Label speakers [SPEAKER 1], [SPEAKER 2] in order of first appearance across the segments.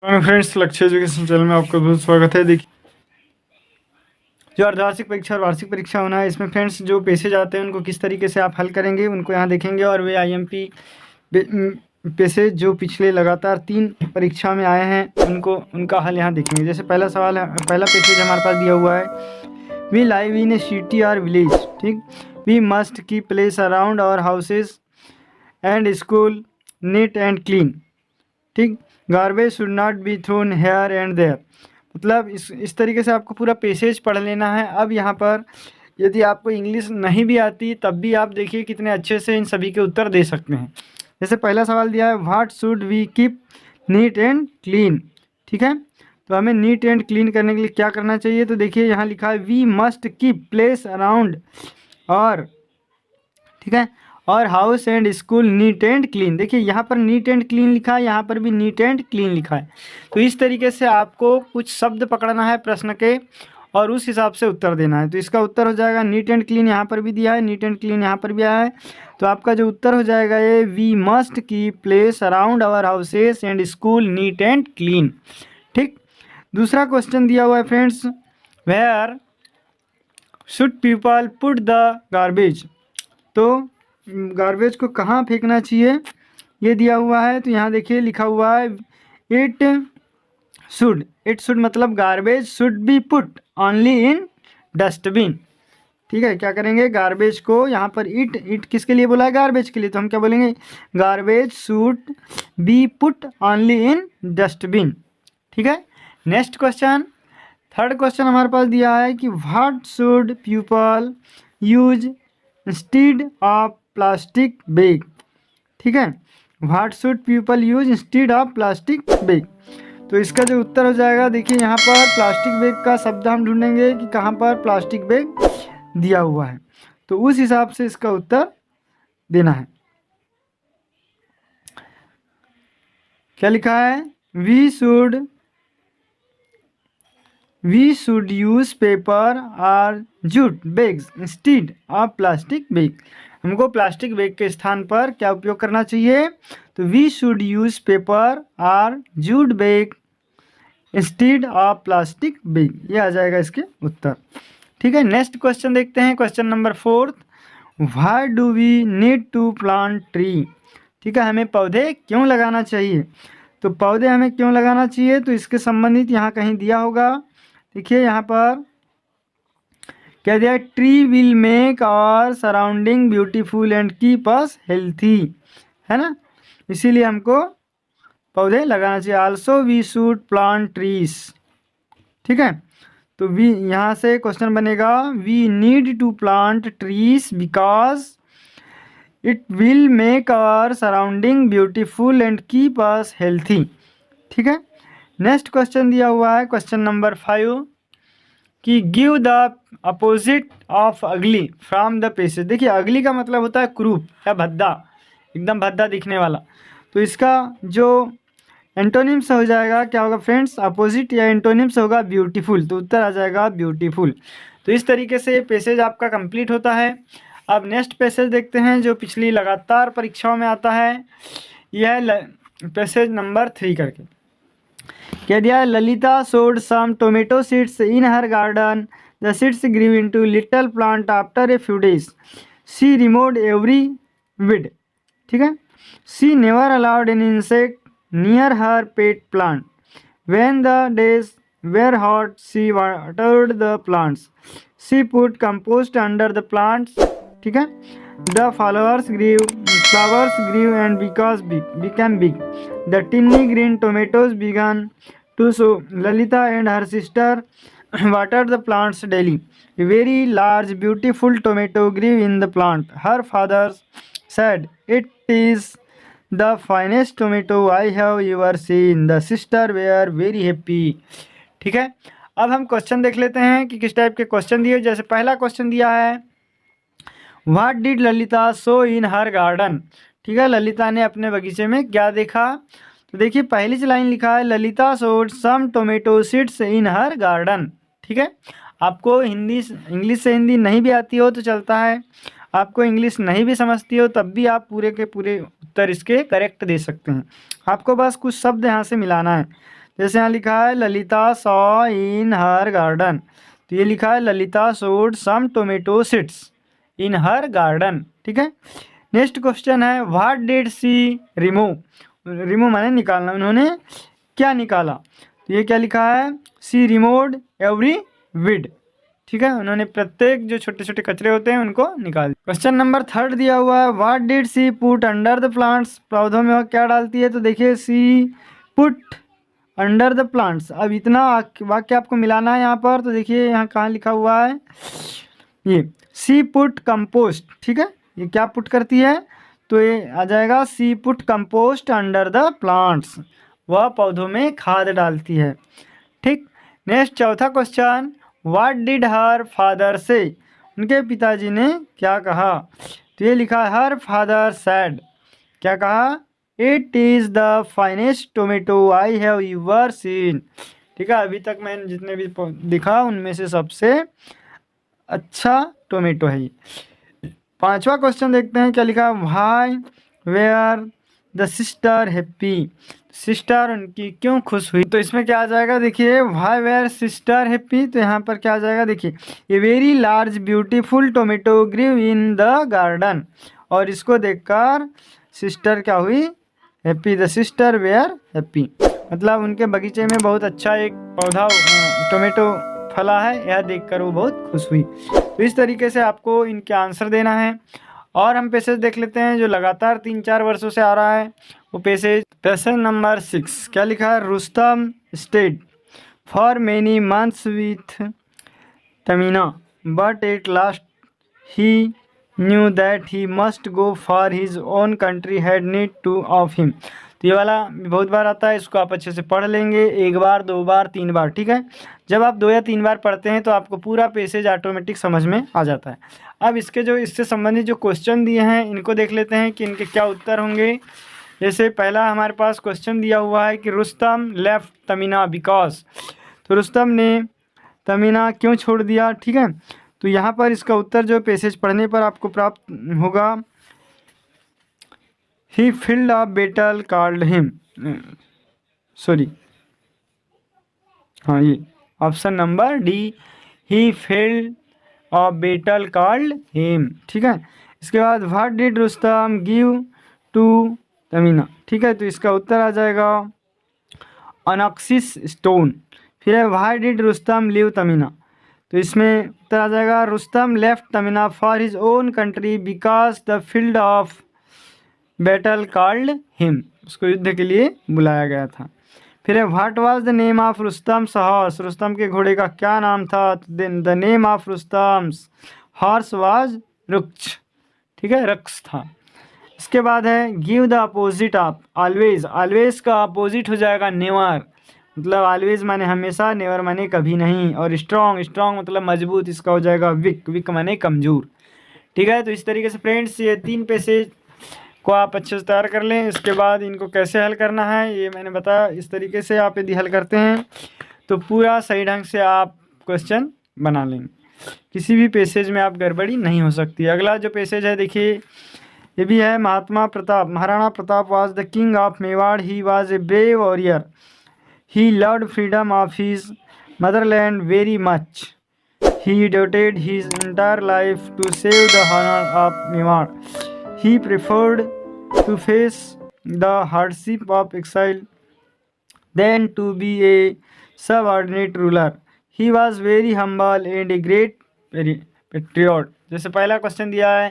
[SPEAKER 1] Friends, लक्ष्य education channel में आपका बहुत स्वागत है। देखिए, जो अर्धवार्षिक परीक्षा और वार्षिक परीक्षा होना है, इसमें फ्रेंड्स जो पेशेज आते हैं उनको किस तरीके से आप हल करेंगे उनको यहाँ देखेंगे। और वे आईएमपी पेशेज जो पिछले लगातार 3 परीक्षा में आए हैं उनका हल यहाँ देखेंगे। जैसे पहला सवाल है, पहला पेशेज हमारे पास दिया हुआ है, we live in a city or village. ठीक, we must keep place around our houses and school neat and clean. ठीक, garbage should not be thrown here and there. मतलब इस तरीके से आपको पूरा पैसेज पढ़ लेना है। अब यहाँ पर यदि आपको इंग्लिश नहीं भी आती तब भी आप देखिए कितने अच्छे से इन सभी के उत्तर दे सकते हैं। जैसे पहला सवाल दिया है, what should we keep neat and clean. ठीक है, तो हमें नीट एंड क्लीन करने के लिए क्या करना चाहिए, तो देखिए यहाँ लिखा है we must keep place around और, ठीक है, और house and school neat and clean. देखिए यहाँ पर नीट एंड क्लीन लिखा है, यहाँ पर भी नीट एंड क्लीन लिखा है। तो इस तरीके से आपको कुछ शब्द पकड़ना है प्रश्न के और उस हिसाब से उत्तर देना है। तो इसका उत्तर हो जाएगा नीट एंड क्लीन, यहाँ पर भी दिया है, नीट एंड क्लीन यहाँ पर भी आया है। तो आपका जो उत्तर हो जाएगा ये, we must keep place around our houses and school neat and clean. ठीक, दूसरा क्वेश्चन दिया हुआ है friends, where should people put the garbage. तो गार्बेज को कहाँ फेंकना चाहिए ये दिया हुआ है। तो यहाँ देखिए लिखा हुआ है, इट शुड मतलब garbage should be put only in dustbin. ठीक है, क्या करेंगे, गार्बेज को यहाँ पर इट किसके लिए बोला है, गार्बेज के लिए, तो हम क्या बोलेंगे, garbage should be put only in dustbin. ठीक है, नेक्स्ट क्वेश्चन, थर्ड क्वेश्चन हमारे पास दिया है कि what should people use instead of plastic bag. ठीक है, what should people use instead of plastic bag. तो इसका जो उत्तर हो जाएगा, देखिए यहाँ पर प्लास्टिक बैग का शब्द हम ढूंढेंगे कि कहाँ पर प्लास्टिक बैग दिया हुआ है, तो उस हिसाब से इसका उत्तर देना है। क्या लिखा है, वी शुड यूज पेपर और jute bags instead of plastic bag. हमको प्लास्टिक बैग के स्थान पर क्या उपयोग करना चाहिए, तो वी शुड यूज पेपर और jute bag instead of plastic bag, ये आ जाएगा इसके उत्तर। ठीक है, नेक्स्ट क्वेश्चन देखते हैं, question number 4, why do we need to plant tree. ठीक है, हमें पौधे क्यों लगाना चाहिए। तो पौधे हमें क्यों लगाना चाहिए, तो इसके संबंधित यहाँ कहीं दिया होगा। देखिए यहाँ पर क्या दिया है, tree will make our surrounding beautiful and keep us healthy, है ना, इसीलिए हमको पौधे लगाना चाहिए। Also we should plant trees. ठीक है, तो वी यहाँ से क्वेश्चन बनेगा, we need to plant trees because it will make our surrounding beautiful and keep us healthy. ठीक है, नेक्स्ट क्वेश्चन दिया हुआ है, क्वेश्चन नंबर 5, कि गिव द अपोजिट ऑफ अगली फ्रॉम द पेसेज। देखिए अगली का मतलब होता है क्रूप या भद्दा, एकदम भद्दा दिखने वाला। तो इसका जो एंटोनिम्स हो जाएगा क्या होगा फ्रेंड्स, अपोजिट या एंटोनिम्स होगा ब्यूटीफुल, तो उत्तर आ जाएगा ब्यूटीफुल। तो इस तरीके से पेसेज आपका कंप्लीट होता है। अब नेक्स्ट पेसेज देखते हैं जो पिछली लगातार परीक्षाओं में आता है, यह है पेसेज नंबर 3 करके। क्या दिया है, Lalita sowed some tomato seeds in her garden, the seeds grew into little plant after a few days, she removed every weed. ठीक है, she never allowed an insect near her pet plant. When the days were hot, she watered the plants. She put compost under the plants. ठीक है, the flowers grew and became big. The tiny green tomatoes began to show. Lalita and her sister watered the plants daily. A very large, beautiful tomato grew in the plant. Her father said, "It is the finest tomato I have ever seen." The sister were very happy. ठीक है, अब हम question देख लेते हैं कि किस type के क्वेश्चन दिए। जैसे पहला क्वेश्चन दिया है, what did Lalita so in her garden. ठीक है, ललिता ने अपने बगीचे में क्या देखा। तो देखिए पहली लाइन लिखा है, Lalita sowed some tomato seeds in her garden. ठीक है, आपको इंग्लिश से हिंदी नहीं भी आती हो तो चलता है, आपको इंग्लिश नहीं भी समझती हो तब भी आप पूरे के पूरे उत्तर इसके करेक्ट दे सकते हैं। आपको बस कुछ शब्द यहाँ से मिलाना है। जैसे यहाँ लिखा है Lalita saw in her garden, तो ये लिखा है Lalita sowed some tomato seeds in her garden. ठीक है। नेक्स्ट क्वेश्चन है what did she remove, remove माने निकालना, उन्होंने क्या निकाला, तो ये क्या लिखा है सी रिमूव्ड एवरी वीड। ठीक है, उन्होंने प्रत्येक जो छोटे छोटे कचरे होते हैं उनको निकाल दिया। क्वेश्चन नंबर 3 दिया हुआ है what did she put under the plants, पौधों में वह क्या डालती है, तो देखिए she put under the plants. अब इतना वाक्य आपको मिलाना है यहाँ पर, तो देखिए यहाँ कहाँ लिखा हुआ है, ये सी पुट कंपोस्ट। ठीक है, ये क्या पुट करती है, तो ये आ जाएगा she put compost under the plants, वह पौधों में खाद डालती है। ठीक। नेक्स्ट चौथा question what did her father say, उनके पिताजी ने क्या कहा, तो ये लिखा है हर फादर सैड, क्या कहा, it is the finest tomato I have ever seen. ठीक है, अभी तक मैंने जितने भी दिखा उनमें से सबसे अच्छा टोमेटो है ये। पांचवा क्वेश्चन देखते हैं क्या लिखा, why were the sister happy, sister उनकी क्यों खुश हुई, तो इसमें क्या आ जाएगा, देखिए व्हाई वेयर सिस्टर हैप्पी, तो यहाँ पर क्या आ जाएगा, देखिए a very large beautiful tomato grew in the garden, और इसको देखकर सिस्टर क्या हुई, happy, the sister were happy, मतलब उनके बगीचे में बहुत अच्छा एक पौधा टोमेटो फला है, यह देखकर वो बहुत खुश हुई। तो इस तरीके से आपको इनके आंसर देना है। और हम पैसेज देख लेते हैं जो लगातार 3-4 वर्षों से आ रहा है, वो पैसेज नंबर 6 क्या लिखा है, Rustam state for many months with Tamina but at last he knew that he must go for his own country had need two of him. तो ये वाला बहुत बार आता है, इसको आप अच्छे से पढ़ लेंगे, 1 बार 2 बार 3 बार। ठीक है, जब आप 2 या 3 बार पढ़ते हैं तो आपको पूरा पैसेज ऑटोमेटिक समझ में आ जाता है। अब इसके जो इससे संबंधित जो क्वेश्चन दिए हैं इनको देख लेते हैं कि इनके क्या उत्तर होंगे। जैसे पहला हमारे पास क्वेश्चन दिया हुआ है कि रुस्तम लेफ्ट तमीना बिकॉज, तो रुस्तम ने तमीना क्यों छोड़ दिया। ठीक है, तो यहाँ पर इसका उत्तर जो पैसेज पढ़ने पर आपको प्राप्त होगा, he field of battle called him, sorry हाँ ये option number D, he field of battle called him. ठीक है, इसके बाद what did Rustam give to Tahmina. ठीक है, तो इसका उत्तर आ जाएगा अनॉक्सिस स्टोन। फिर है why did Rustam leave Tahmina, तो इसमें उत्तर आ जाएगा Rustam left Tahmina for his own country because the field of battle called him, उसको युद्ध के लिए बुलाया गया था। फिर है what was the name of Rustam horse, Rustam के घोड़े का क्या नाम था, the name of Rustam's horse was Rakhsh. ठीक है, रक्स था। इसके बाद है give the opposite of always, always का अपोजिट हो जाएगा नेवर, मतलब ऑलवेज माने हमेशा, नेवर माने कभी नहीं, और स्ट्रॉन्ग, स्ट्रॉन्ग मतलब मजबूत, इसका हो जाएगा वीक, वीक माने कमजोर। ठीक है, तो इस तरीके से फ्रेंड्स ये 3 पैसेज को आप अच्छे से तैयार कर लें। इसके बाद इनको कैसे हल करना है ये मैंने बताया, इस तरीके से आप यदि हल करते हैं तो पूरा सही ढंग से आप क्वेश्चन बना लेंगे, किसी भी पैसेज में आप गड़बड़ी नहीं हो सकती। अगला जो पैसेज है देखिए ये भी है, Mahatma Pratap, Maharana Pratap was the king of Mewar, he was a brave warrior, he loved freedom of his motherland very much, he devoted his entire life to save the honor of Mewar. He preferred to face the hardship of exile than to be a subordinate ruler. He was very humble and a great patriot. जैसे पहला question दिया है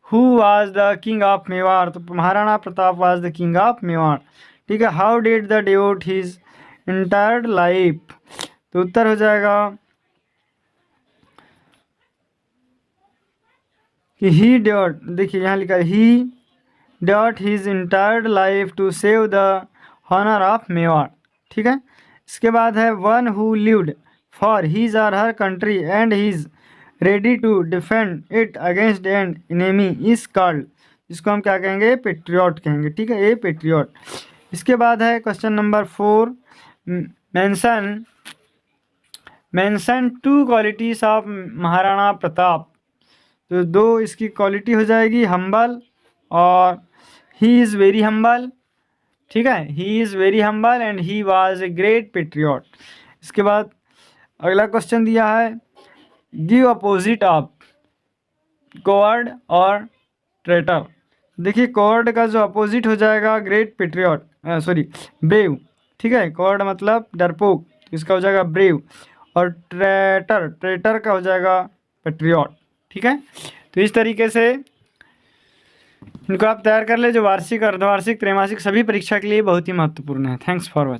[SPEAKER 1] Who was the king of Mewar, तो Maharana Pratap was the king of Mewar. ठीक है, How did the devote his entire life, तो उत्तर हो जाएगा कि ही डॉट, देखिए यहाँ लिखा है he dot his entire life to save the honour of Mewar. ठीक है, इसके बाद है one who lived for his or her country and his ready to defend it against and enemy is called, इसको हम क्या कहेंगे, पेट्रियट कहेंगे। ठीक है, ये पेट्रियट। इसके बाद है question number 4 mention 2 qualities of Maharana Pratap, तो 2 इसकी क्वालिटी हो जाएगी, हम्बल और ही इज़ वेरी हम्बल, ठीक है, he is very humble and he was a great patriot. इसके बाद अगला क्वेश्चन दिया है, गिव अपोजिट ऑफ कॉवर्ड और ट्रेटर। देखिए कॉवर्ड का जो अपोजिट हो जाएगा ग्रेट पेट्रियट, सॉरी ब्रेव। ठीक है, कॉवर्ड मतलब डरपोक, तो इसका हो जाएगा ब्रेव। और ट्रेटर, ट्रेटर का हो जाएगा पेट्रियट। ठीक है, तो इस तरीके से इनको आप तैयार कर ले, जो वार्षिक, अर्धवार्षिक, त्रैमासिक सभी परीक्षा के लिए बहुत ही महत्वपूर्ण है। Thanks for watching.